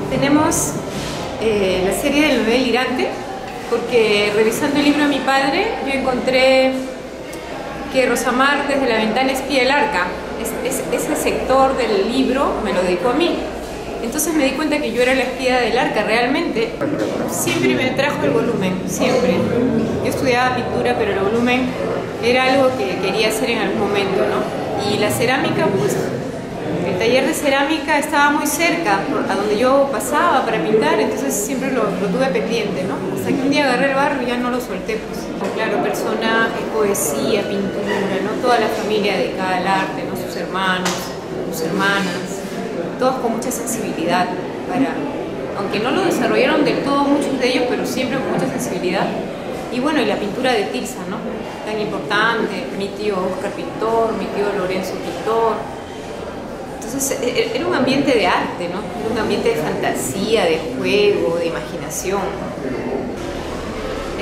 Tenemos la serie del bebé delirante, porque revisando el libro de mi padre yo encontré que Rosa Mar desde la ventana espía el arca. Ese sector del libro me lo dedicó a mí. Entonces me di cuenta que yo era la espía del arca realmente. Siempre me trajo el volumen, siempre. Yo estudiaba pintura, pero el volumen era algo que quería hacer en algún momento, ¿no? Y la cerámica, pues, el taller de cerámica estaba muy cerca, a donde yo pasaba para pintar, entonces siempre lo tuve pendiente, ¿no? Hasta que un día agarré el barro y ya no lo solté, pues. Claro, personajes, poesía, pintura, ¿no? Toda la familia dedicada al arte, ¿no? Sus hermanos, sus hermanas, todos con mucha sensibilidad aunque no lo desarrollaron del todo muchos de ellos, pero siempre con mucha sensibilidad. Y bueno, y la pintura de Tirsa, ¿no? Tan importante, mi tío Oscar pintor, mi tío Lorenzo pintor. Entonces era un ambiente de arte, ¿no? Era un ambiente de fantasía, de juego, de imaginación.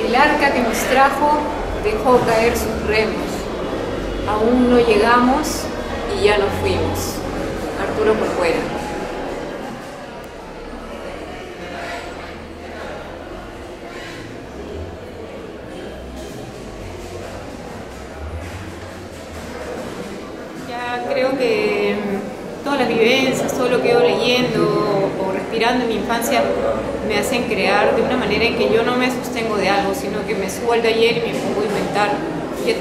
El arca que nos trajo dejó caer sus remos. Aún no llegamos y ya nos fuimos. Arturo Corcuera. Ya creo que todas las vivencias, todo lo que he ido leyendo o respirando en mi infancia me hacen crear de una manera en que yo no me sostengo de algo, sino que me subo al taller y me pongo a inventar.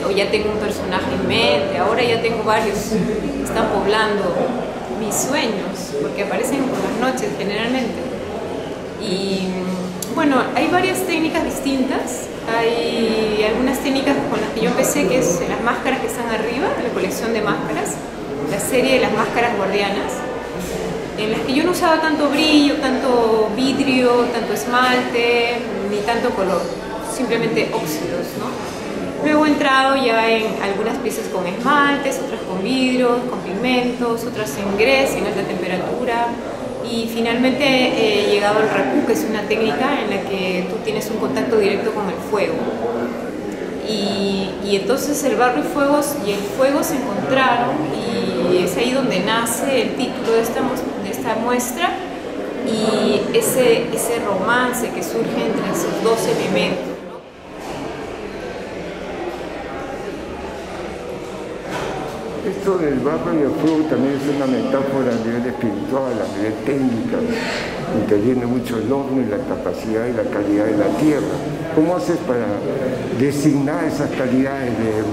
O ya tengo un personaje en mente, ahora ya tengo varios que están poblando mis sueños, porque aparecen por las noches generalmente. Y bueno, hay varias técnicas distintas. Hay algunas técnicas con las que yo empecé, que es las máscaras que están arriba, la colección de máscaras, la serie de las máscaras guardianas, en las que yo no usaba tanto brillo, tanto vidrio, tanto esmalte, ni tanto color, simplemente óxidos, ¿no? Luego he entrado ya en algunas piezas con esmaltes, otras con vidrios, con pigmentos, otras en grés, en alta temperatura, y finalmente he llegado al raku, que es una técnica en la que tú tienes un contacto directo con el fuego. Y entonces el barro y el fuego se encontraron, y es ahí donde nace el título de esta muestra y ese romance que surge entre esos dos elementos. Esto del barro y el fuego también es una metáfora a nivel espiritual, a nivel técnica, interviene mucho el horno y la capacidad y la calidad de la tierra. ¿Cómo haces para designar esas calidades de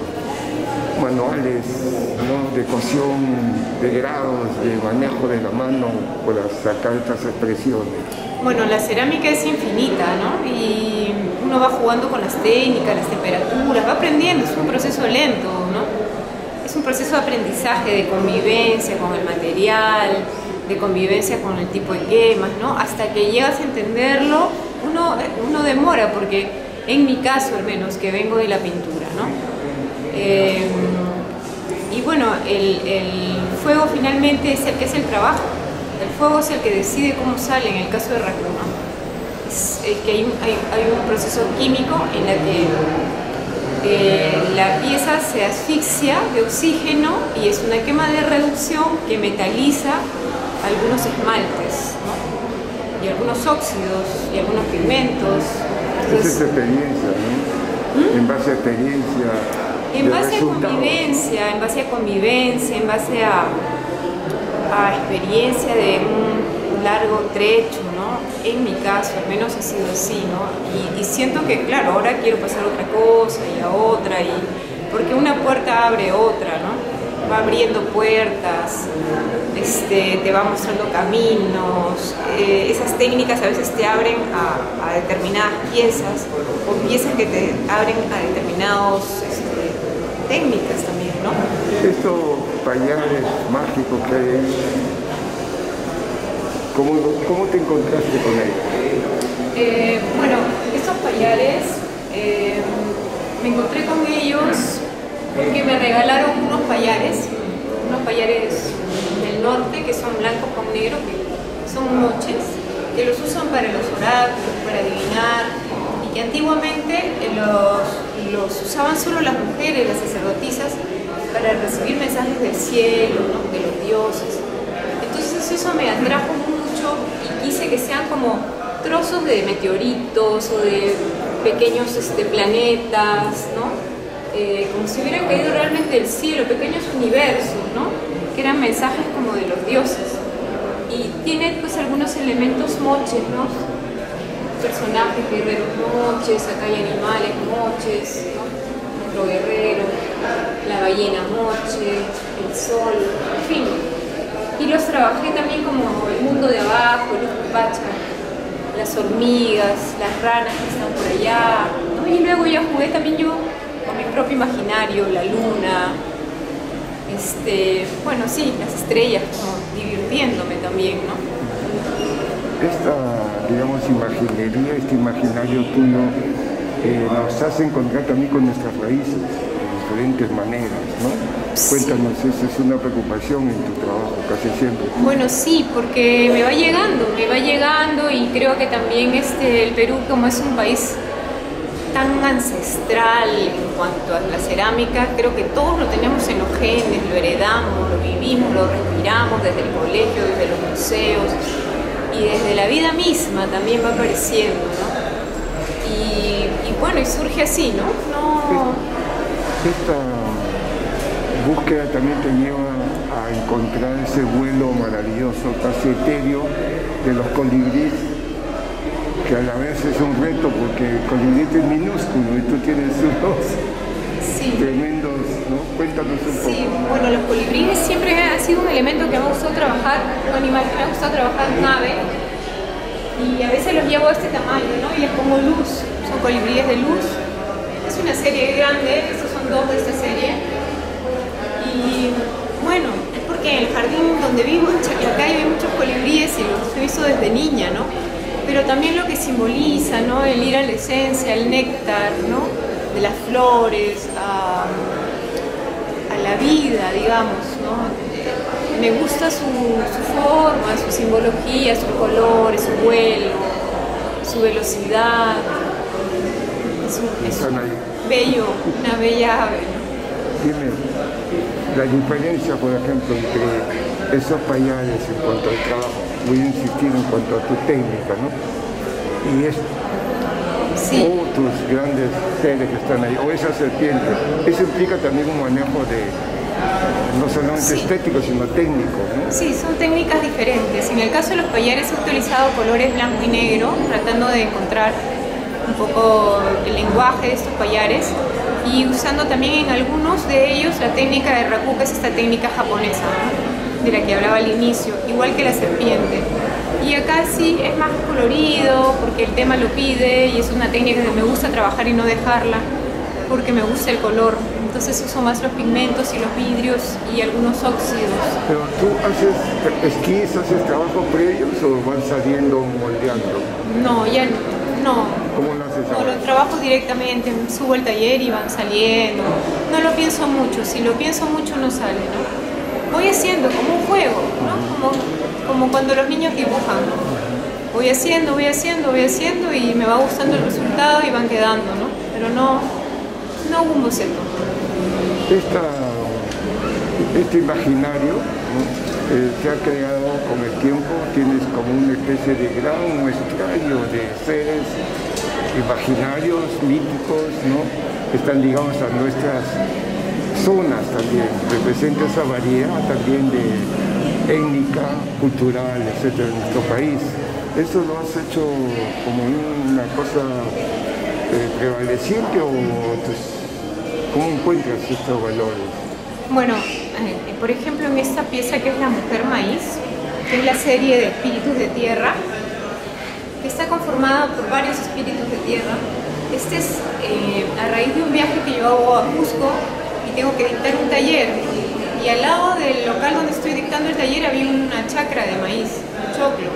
manuales, ¿no? De cocción, de grados, de manejo de la mano para sacar estas expresiones? Bueno, la cerámica es infinita, ¿no? Y uno va jugando con las técnicas, las temperaturas, va aprendiendo, es un proceso lento, ¿no? Es un proceso de aprendizaje, de convivencia con el material, de convivencia con el tipo de quemas, ¿no? Hasta que llegas a entenderlo, uno demora, porque en mi caso al menos, que vengo de la pintura, ¿no? Y bueno, el fuego finalmente es el que hace el trabajo. El fuego es el que decide cómo sale en el caso de Raku, ¿no? Es que hay un proceso químico en la que la pieza se asfixia de oxígeno y es una quema de reducción que metaliza algunos esmaltes, ¿no? Y algunos óxidos y algunos pigmentos. Entonces, esa es experiencia, ¿no? En base a experiencia. En base a convivencia, en base a a experiencia de un largo trecho, ¿no? En mi caso, al menos ha sido así, ¿no? Y siento que, claro, ahora quiero pasar a otra cosa y a otra, porque una puerta abre otra, ¿no? Va abriendo puertas, te va mostrando caminos, esas técnicas a veces te abren a determinadas piezas o piezas que te abren a determinadas técnicas también, ¿no? Estos payares mágicos que hay, ¿cómo te encontraste con ellos? Bueno, estos payares, me encontré con ellos porque me regalaron unos payares del norte que son blancos con negro, que son moches, que los usan para los oráculos, para adivinar, y que antiguamente los usaban solo las mujeres, las sacerdotisas, para recibir mensajes del cielo, ¿no? De los dioses. Entonces eso me atrajo mucho y quise que sean como trozos de meteoritos o de pequeños planetas, ¿no? Como si hubieran caído realmente del cielo, pequeños universos, ¿no? Que eran mensajes como de los dioses. Y tiene pues algunos elementos moches, ¿no? Personajes, guerreros moches, acá hay animales moches, ¿no? Otro guerrero, la ballena moche, el sol, en fin. Y los trabajé también como el mundo de abajo, los pupachas, las hormigas, las ranas que están por allá, ¿no? Y luego ya jugué también yo con mi propio imaginario, la luna, bueno, sí, las estrellas, como divirtiéndome también, ¿no? Esta, digamos, imaginería, este imaginario tuyo, nos hace encontrar también con nuestras raíces de diferentes maneras, ¿no? Sí. Cuéntanos, esa es una preocupación en tu trabajo, casi siempre. Bueno, sí, porque me va llegando y creo que también el Perú, como es un país tan ancestral en cuanto a la cerámica, creo que todos lo tenemos en los genes, lo heredamos, lo vivimos, lo respiramos desde el colegio, desde los museos y desde la vida misma también va apareciendo, ¿no? Y bueno, y surge así, ¿no? Esta búsqueda también te lleva a encontrar ese vuelo maravilloso, casi etéreo, de los colibríes, que a la vez es un reto porque el colibrí es minúsculo y tú tienes unos tremendos, ¿no? Cuéntanos un poco. Sí, bueno, los colibríes siempre han sido un elemento que me ha gustado trabajar, un animal que me ha gustado trabajar en ave, y a veces los llevo a este tamaño, ¿no? Y les pongo luz, son colibríes de luz. Es una serie grande, estos son dos de esta serie, y bueno, es porque en el jardín donde vivo, en Chaclacayo, hay muchos colibríes y los he visto desde niña, ¿no? Pero también lo que simboliza, ¿no? El ir a la esencia, el néctar, ¿no? De las flores, a la vida, digamos, ¿no? Me gusta su forma, su simbología, sus colores, su vuelo, su velocidad. Es un bello, una bella ave, ¿no? Dime, la diferencia, por ejemplo, entre esos payares en cuanto al trabajo, voy a insistir en cuanto a tu técnica, ¿no? Y tus grandes seres que están ahí, o esa serpiente, eso implica también un manejo de no solamente estético, sino técnico, ¿no? Sí, son técnicas diferentes. En el caso de los payares he utilizado colores blanco y negro, tratando de encontrar un poco el lenguaje de estos payares y usando también en algunos de ellos la técnica de raku, que es esta técnica japonesa, ¿no? De la que hablaba al inicio, igual que la serpiente. Y acá sí es más colorido porque el tema lo pide y es una técnica que me gusta trabajar y no dejarla porque me gusta el color. Entonces uso más los pigmentos y los vidrios y algunos óxidos. ¿Pero tú haces esquís, haces trabajo previos o van saliendo moldeando? No, ya no. ¿Cómo lo haces ahora? No, lo trabajo directamente, subo al taller y van saliendo. No lo pienso mucho, si lo pienso mucho no sale, ¿no? Voy haciendo como un juego, ¿no? Como cuando los niños dibujan, ¿no? Voy haciendo y me va gustando el resultado y van quedando, ¿no? Pero no hubo un boceto. Este imaginario, ¿no? Se ha creado con el tiempo, tienes como una especie de gran muestrario de seres imaginarios, míticos, ¿no? Que están ligados a nuestras zonas también, representa esa variedad también de étnica, cultural, etcétera, en nuestro país. ¿Eso lo has hecho como una cosa prevaleciente o cómo encuentras estos valores? Bueno, por ejemplo, en esta pieza que es La Mujer Maíz, que es la serie de espíritus de tierra, que está conformada por varios espíritus de tierra. Este es a raíz de un viaje que yo hago a Cusco y tengo que dictar un taller. Y al lado del local donde estoy dictando el taller había una chacra de maíz, un choclo.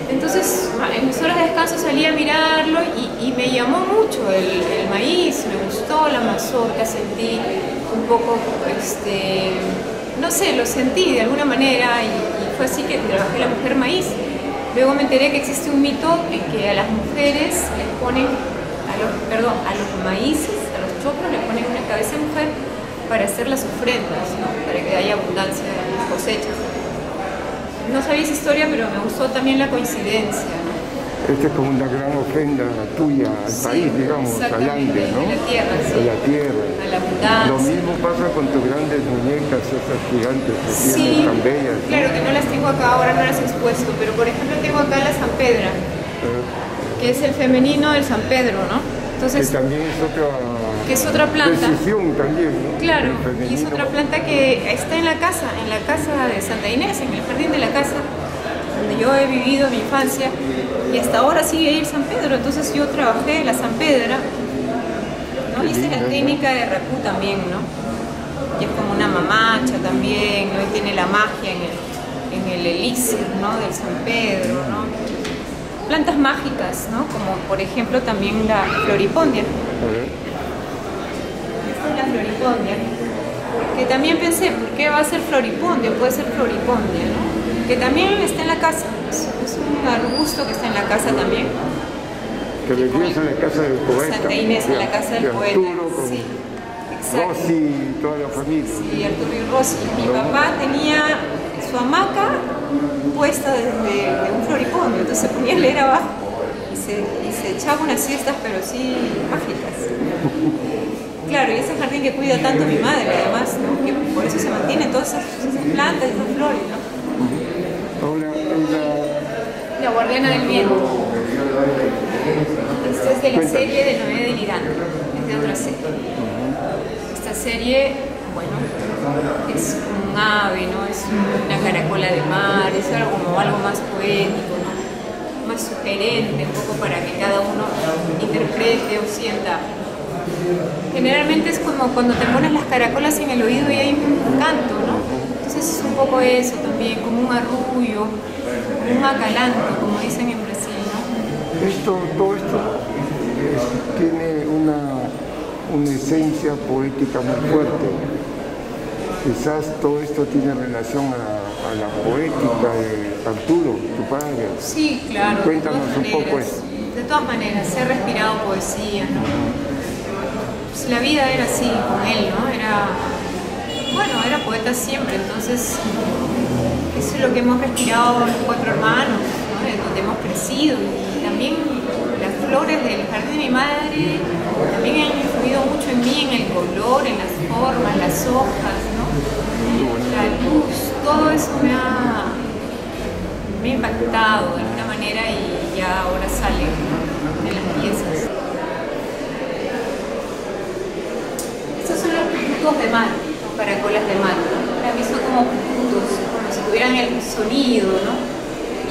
Entonces, en mis horas de descanso salí a mirarlo y me llamó mucho el maíz, me gustó la mazorca, sentí un poco, no sé, lo sentí de alguna manera y fue así que trabajé La Mujer Maíz. Luego me enteré que existe un mito en que a las mujeres les ponen, a los maíces, a los choclos les ponen una cabeza de mujer para hacer las ofrendas, ¿no? Para que haya abundancia en las cosechas. No sabía esa historia, pero me gustó también la coincidencia, ¿no? Esta es como una gran ofrenda tuya al país, digamos, al aire, ¿no? A la tierra, sí. A la tierra. A la abundancia. Lo mismo pasa con tus grandes muñecas, esas gigantes que Sí, tienes tan bellas, ¿no? claro que no las tengo acá, ahora no las he expuesto, pero por ejemplo tengo acá la San Pedra, que es el femenino del San Pedro, ¿no? Entonces, que es otra planta. Decisión también, ¿no? Claro, y es otra planta que está en la casa de Santa Inés, en el jardín de la casa, donde yo he vivido mi infancia, y hasta ahora sigue ahí el San Pedro. Entonces yo trabajé la San Pedra, ¿no? Hice la técnica de Racú también, ¿no? Y es como una mamacha también, ¿no? Y tiene la magia en el elixir, ¿no? Del San Pedro, ¿no? Plantas mágicas, ¿no? Como por ejemplo también la floripondia. Esta es la floripondia, que también pensé, ¿por qué va a ser floripondia? Puede ser floripondia, ¿no? Que también está en la casa, es un arbusto que está en la casa también. Que le tienes en la casa del poeta. Santa Inés, en la casa del poeta. Arturo, con sí, exacto. Rosy y toda la familia. Sí, Arturo y Rosy. Mi papá tenía su hamaca puesta de un floripondio, entonces se ponía a leer abajo y se echaba unas siestas, pero sí mágicas. Claro, y ese jardín que cuida tanto mi madre, además, ¿no? Que por eso se mantienen todas esas plantas, esas flores, ¿no? Ahora, La guardiana del viento. Esta es de la serie de Noé Delirante, es de otra serie. Esta serie, bueno, es un ave, ¿no? Es una caracola de mar, es algo como algo más poético, ¿no? Más sugerente, un poco para que cada uno interprete o sienta. Generalmente es como cuando te pones las caracolas en el oído y hay un canto, ¿no? Entonces es un poco eso también, como un arrullo, un acalanto, como dicen en Brasil, ¿no? todo esto tiene una esencia poética muy fuerte. Quizás todo esto tiene relación a la poética de Arturo, tu padre. Sí, claro. Cuéntanos un poco eso. De todas maneras, he respirado poesía, ¿no? Pues la vida era así con él, ¿no? Era poeta siempre, entonces eso es lo que hemos respirado los 4 hermanos, ¿no? De donde hemos crecido, y también las flores del jardín de mi madre también han influido mucho en mí, en el color, en las formas, las hojas, ¿no? La luz, todo eso me ha impactado de alguna manera y ya ahora sale, ¿no? De las piezas. Estos son los puntos de mar, caracolas de mar, ¿no? Para mí son como puntos, como si tuvieran el sonido, ¿no?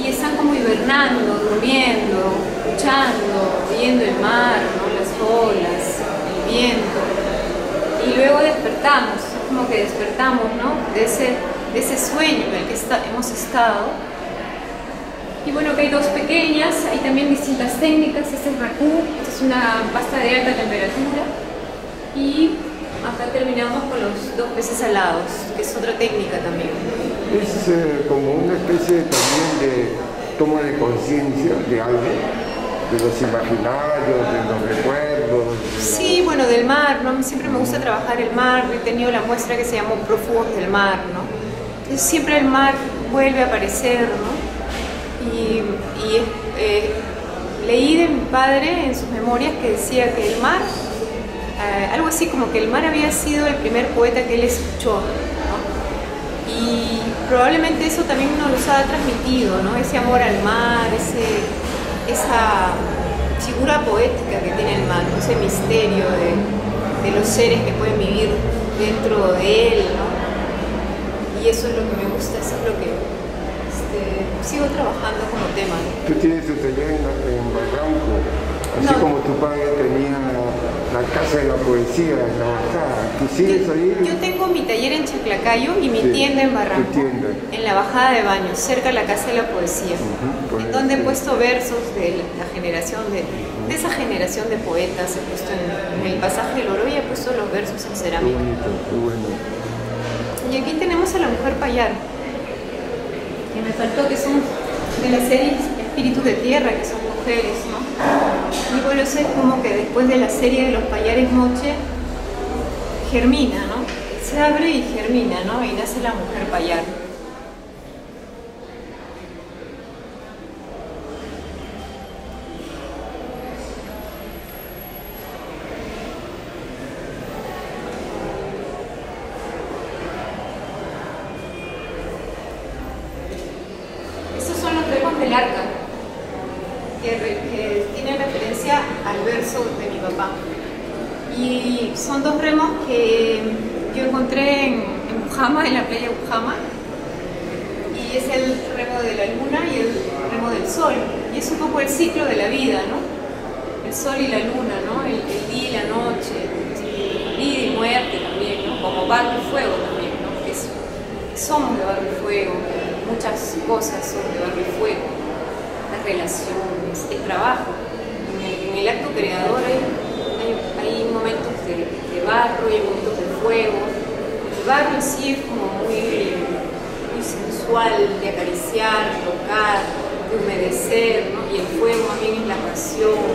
Y están como hibernando, durmiendo, escuchando, viendo el mar, ¿no? Las olas, el viento. Y luego despertamos, es como que despertamos, ¿no? De ese sueño en el que hemos estado. Y bueno, que hay 2 pequeñas, hay también distintas técnicas. Este es Racú, esta es una pasta de alta temperatura. Y acá terminamos con los 2 peces alados, que es otra técnica también. Es como una especie también de toma de conciencia de algo, de los imaginarios, de los recuerdos. Sí, bueno, del mar, ¿no? Siempre me gusta trabajar el mar. He tenido la muestra que se llamó Prófugos del Mar, ¿no? Entonces siempre el mar vuelve a aparecer, ¿no? Y leí de mi padre en sus memorias que decía que el mar, algo así como que el mar había sido el primer poeta que él escuchó, ¿no? Y probablemente eso también nos los ha transmitido, ¿no? Ese amor al mar, esa figura poética que tiene el mar, ¿no? Ese misterio de los seres que pueden vivir dentro de él, ¿no? Y eso es lo que me gusta, eso es lo que sigo trabajando como tema, ¿no? Tú tienes tu taller en Barranco, así No. como tu padre tenía la Casa de la Poesía en la Bajada. ¿Tú sigues ahí? Yo tengo mi taller en Chaclacayo y mi Sí, tienda en Barranco, tu tienda. en la Bajada de Baños, cerca de la Casa de la Poesía, Por en ahí, donde he sí. puesto versos de la generación de esa generación de poetas. He puesto en el pasaje del Oro y he puesto los versos en Qué cerámica. bonito, qué bueno. Y aquí tenemos a la mujer payar, que me faltó, que son de la serie Espíritus de Tierra, que son mujeres, ¿no? Y bueno, eso es como que después de la serie de los payares Moche, germina, ¿no? Se abre y germina, ¿no? Y nace la mujer payar. Estos son los remos del arca, que tienen referencia al verso de mi papá. Y son dos remos que yo encontré en Ujama, en la playa de Ujama. Y es el remo de la luna y el remo del sol. Y es un poco el ciclo de la vida, ¿no? El sol y la luna, ¿no? El día y la noche, vida y muerte también, ¿no? Como barro y fuego también, ¿no? Somos de barro y fuego, muchas cosas son de barro y fuego, las relaciones, el trabajo. En el acto creador hay momentos de barro y hay momentos de fuego. El barro en sí es como muy sensual, de acariciar, tocar, de humedecer, ¿no? Y el fuego más bien es la pasión,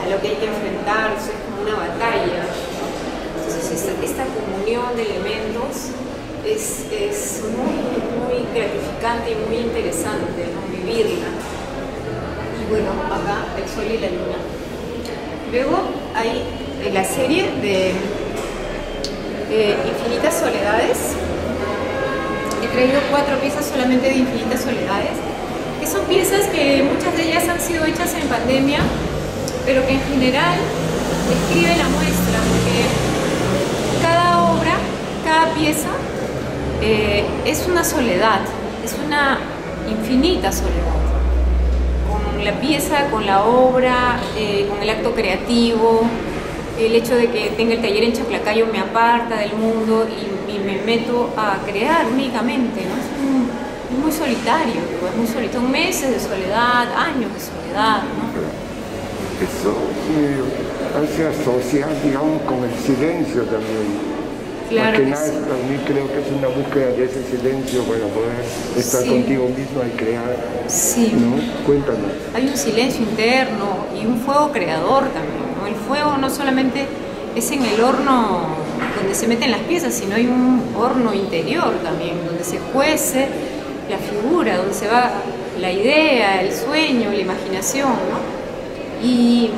a lo que hay que enfrentarse, es como una batalla. Entonces esta comunión de elementos es muy gratificante y muy interesante, ¿no? Vivirla. Y bueno, acá el sol y la luna. Luego hay la serie de Infinitas Soledades. He traído 4 piezas solamente de Infinitas Soledades, que son piezas que muchas de ellas han sido hechas en pandemia, pero que en general describe la muestra, porque cada obra, cada pieza es una soledad, es una infinita soledad. Con la pieza, con la obra, con el acto creativo, el hecho de que tenga el taller en Chaclacayo me aparta del mundo y me meto a crear únicamente, ¿no? Es muy solitario, es muy solitario, meses de soledad, años de soledad, ¿no? Eso hace asociar, digamos, con el silencio también. Claro Más que que nada, sí. a mí creo que es una búsqueda de ese silencio para poder estar Sí. contigo mismo y crear, Sí. ¿no? Cuéntanos. Hay un silencio interno y un fuego creador también, ¿no? El fuego no solamente es en el horno donde se meten las piezas, sino hay un horno interior también, donde se cuece la figura, donde se va la idea, el sueño, la imaginación, ¿no? Y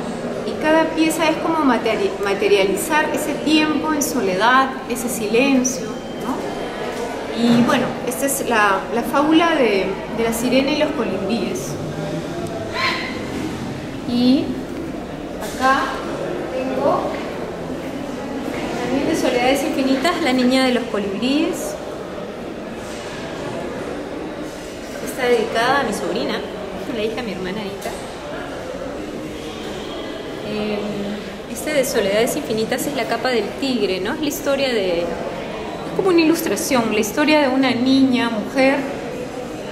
cada pieza es como materializar ese tiempo en soledad, ese silencio, ¿no? Y bueno, esta es la fábula de la sirena y los colibríes. Y acá tengo también de Soledades Infinitas, La niña de los colibríes. Está dedicada a mi sobrina, la hija de mi hermana Anita. Este de Soledades Infinitas es la capa del tigre, ¿no? Es la historia es como una ilustración, la historia de una niña, mujer,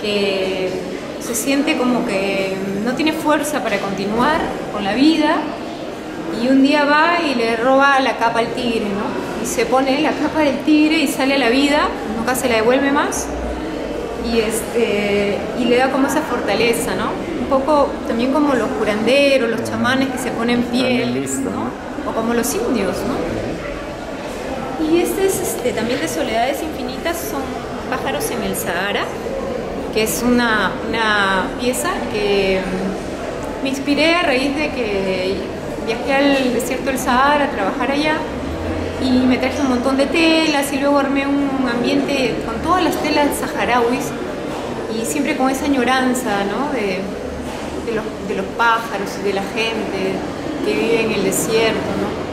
que se siente como que no tiene fuerza para continuar con la vida y un día va y le roba la capa al tigre, ¿no? Y se pone la capa del tigre y sale a la vida, nunca se la devuelve más y le da como esa fortaleza, ¿no? Un poco también como los curanderos, los chamanes que se ponen pieles, ¿no? O como los indios, ¿no? Y este es también de Soledades Infinitas, son pájaros en el Sahara, que es una pieza que me inspiré a raíz de que viajé al desierto del Sahara a trabajar allá y me traje un montón de telas y luego armé un ambiente con todas las telas saharauis y siempre con esa añoranza, ¿no? de los pájaros y de la gente que vive en el desierto, ¿no?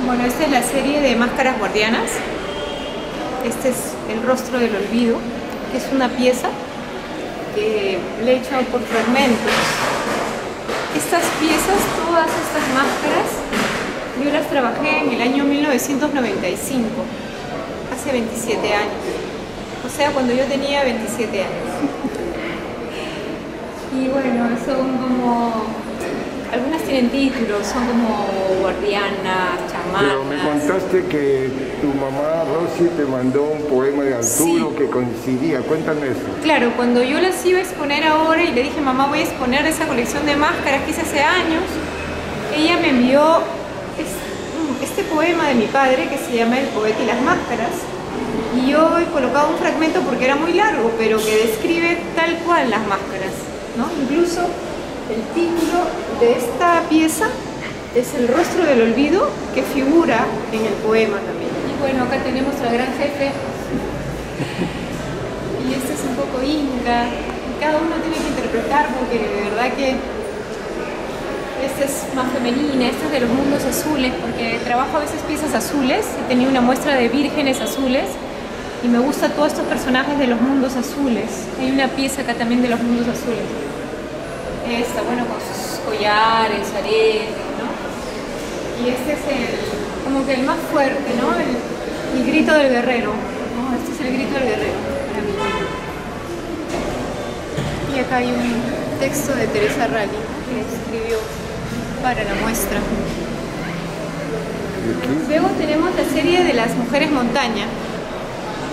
Bueno, esta es la serie de Máscaras Guardianas. Este es el rostro del olvido, que es una pieza que le he hecho por fragmentos. Estas piezas, todas estas máscaras, yo las trabajé en el año 1995, hace 27 años. O sea, cuando yo tenía 27 años. Y bueno, son como... Algunas tienen títulos, son como guardianas, chamanas. Pero me contaste que tu mamá Rosy te mandó un poema de Arturo, sí, que coincidía. Cuéntame eso. Claro, cuando yo las iba a exponer ahora y le dije, mamá, voy a exponer esa colección de máscaras que hice hace años, ella me envió este poema de mi padre que se llama El poeta y las máscaras. Y yo he colocado un fragmento porque era muy largo, pero que describe tal cual las máscaras, ¿no? Incluso el título de esta pieza es El rostro del olvido, que figura en el poema también. Y bueno, acá tenemos al gran jefe. Y este es un poco inca. Y cada uno tiene que interpretar porque de verdad que esta es más femenina, esta es de los mundos azules, porque trabajo a veces piezas azules. He tenido una muestra de vírgenes azules y me gustan todos estos personajes de los mundos azules. Hay una pieza acá también de los mundos azules. Esta, bueno, con sus collares, aretes, ¿no? Y este es como que el más fuerte, ¿no? El grito del guerrero, ¿no? Este es el grito del guerrero para mí. Y acá hay un texto de Teresa Rally que escribió para la muestra. Luego tenemos la serie de las mujeres montaña.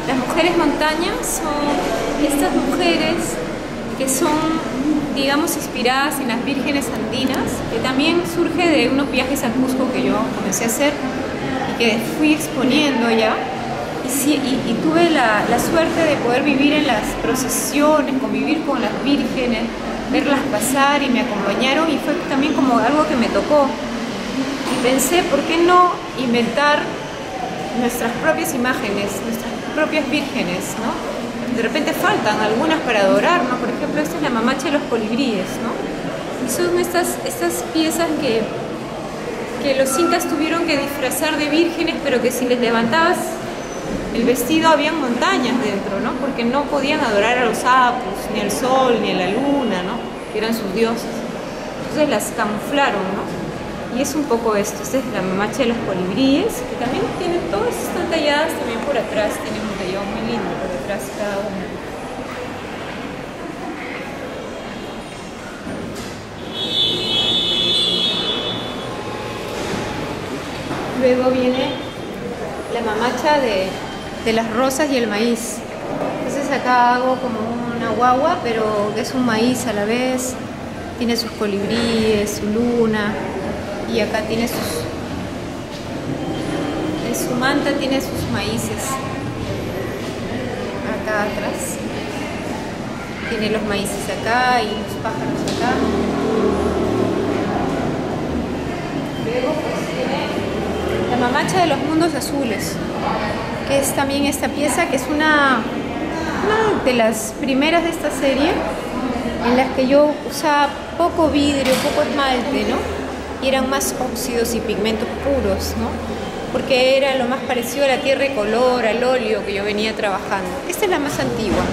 Las mujeres montaña son estas mujeres que son, digamos, inspiradas en las vírgenes andinas, que también surge de unos viajes al Cusco que yo comencé a hacer y que fui exponiendo allá. Y tuve la suerte de poder vivir en las procesiones, convivir con las vírgenes, verlas pasar y me acompañaron, y fue también como algo que me tocó. Y pensé, ¿por qué no inventar nuestras propias imágenes, nuestras propias vírgenes, ¿no? De repente faltan algunas para adorar, ¿no? Por ejemplo, esta es la mamacha de los colibríes, ¿no? Y son estas piezas que los incas tuvieron que disfrazar de vírgenes, pero que si les levantabas el vestido habían montañas dentro, ¿no? Porque no podían adorar a los sapos, ni al sol, ni a la luna, ¿no? Que eran sus dioses. Entonces las camuflaron, ¿no? Y es un poco esto. Esta es la mamacha de los colibríes, que también tienen, todas están talladas también por atrás, tienen un tallado muy lindo por atrás cada una. Luego viene la mamacha de las rosas y el maíz. Entonces acá hago como una guagua, pero que es un maíz a la vez. Tiene sus colibríes, su luna, y acá tiene en su manta tiene sus maíces. Acá atrás tiene los maíces acá y los pájaros acá. Luego pues tiene la mamacha de los mundos azules, que es también esta pieza, que es una de las primeras de esta serie, en las que yo usaba poco vidrio, poco esmalte, ¿no? Y eran más óxidos y pigmentos puros, ¿no? Porque era lo más parecido a la tierra de color, al óleo que yo venía trabajando. Esta es la más antigua.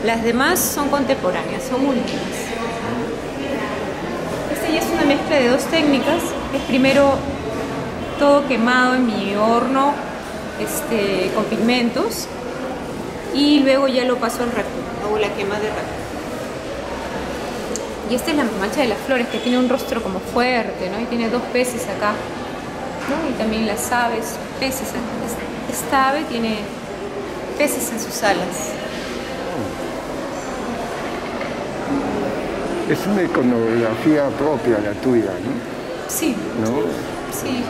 Las demás son contemporáneas, son últimas. Esta ya es una mezcla de dos técnicas. Es primero todo quemado en mi horno con pigmentos, y luego ya lo paso al raku, hago la quema de raku. Y esta es la mamacha de las flores, que tiene un rostro como fuerte, ¿no? Y tiene 2 peces acá, ¿no? Y también las aves, peces. Esta ave tiene peces en sus alas. Es una iconografía propia la tuya, ¿no? Sí. ¿No? Sí.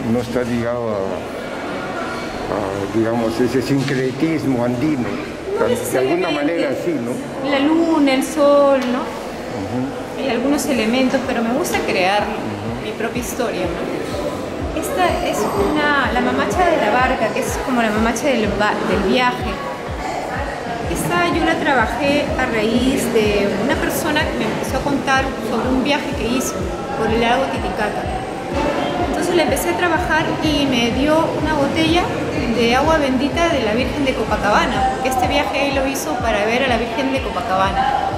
No está ligado a, digamos, ese sincretismo andino. No De alguna manera sí, ¿no? La luna, el sol, ¿no? Hay algunos elementos, pero me gusta crear mi propia historia, ¿no? Esta es la mamacha de la barca, que es como la mamacha del viaje. Esta yo la trabajé a raíz de una persona que me empezó a contar sobre un viaje que hizo por el lago Titicaca. Entonces la empecé a trabajar y me dio una botella de agua bendita de la Virgen de Copacabana, porque este viaje él lo hizo para ver a la Virgen de Copacabana.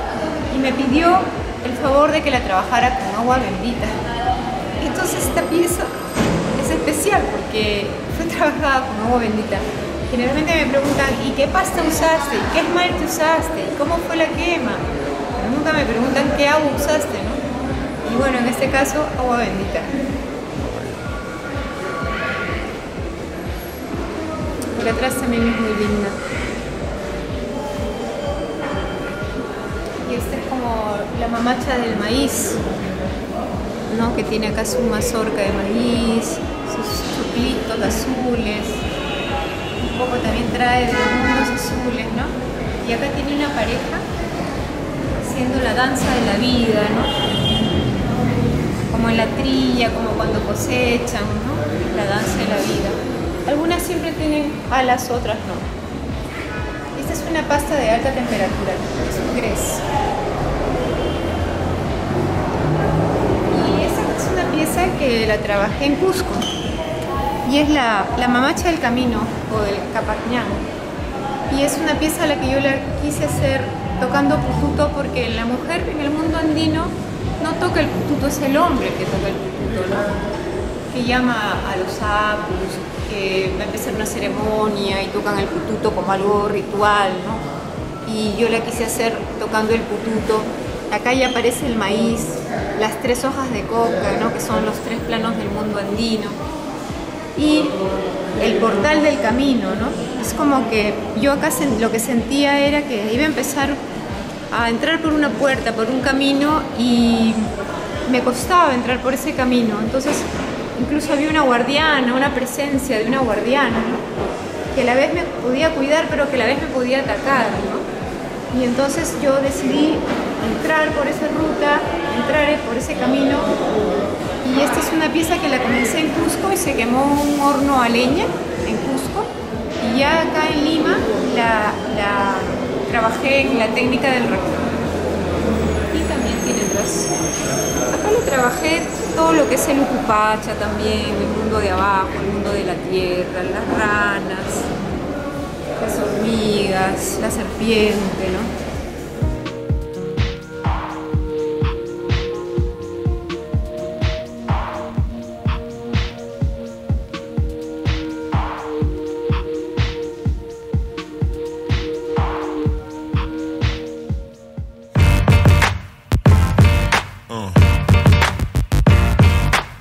Y me pidió el favor de que la trabajara con agua bendita. Entonces esta pieza es especial porque fue trabajada con agua bendita. Generalmente me preguntan, ¿y qué pasta usaste? ¿Y qué esmalte usaste? ¿Y cómo fue la quema? Pero nunca me preguntan qué agua usaste, ¿no? Y bueno, en este caso, agua bendita. Por atrás también es muy linda. Y esta es como la mamacha del maíz, ¿no? Que tiene acá su mazorca de maíz, sus choclitos azules. Un poco también trae de los mundos azules, ¿no? Y acá tiene una pareja haciendo la danza de la vida, ¿no? Como en la trilla, como cuando cosechan, ¿no? La danza de la vida. Algunas siempre tienen alas, otras no. Esta es una pasta de alta temperatura, es un grés. Y esta es una pieza que la trabajé en Cusco. Y es la mamacha del camino o del Capacñán. Y es una pieza a la que yo la quise hacer tocando pututo, porque la mujer en el mundo andino no toca el pututo, es el hombre que toca el pututo, ¿no? Que llama a los apus, que va a empezar una ceremonia y tocan el pututo como algo ritual, ¿no? Y yo la quise hacer tocando el pututo. Acá ya aparece el maíz, las 3 hojas de coca, ¿no? Que son los 3 planos del mundo andino. Y el portal del camino, ¿no? Es como que yo acá lo que sentía era que iba a empezar a entrar por una puerta, por un camino, y me costaba entrar por ese camino. Entonces incluso había una guardiana, una presencia de una guardiana, ¿no? Que a la vez me podía cuidar, pero que a la vez me podía atacar, ¿no? Y entonces yo decidí entrar por esa ruta, entrar por ese camino. Y esta es una pieza que la comencé en Cusco y se quemó un horno a leña en Cusco. Y ya acá en Lima la trabajé en la técnica del racón. Y también tiene atrás. Acá le trabajé todo lo que es el ucupacha también, el mundo de abajo, el mundo de la tierra, las ranas, las hormigas, la serpiente, ¿no?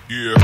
Yeah.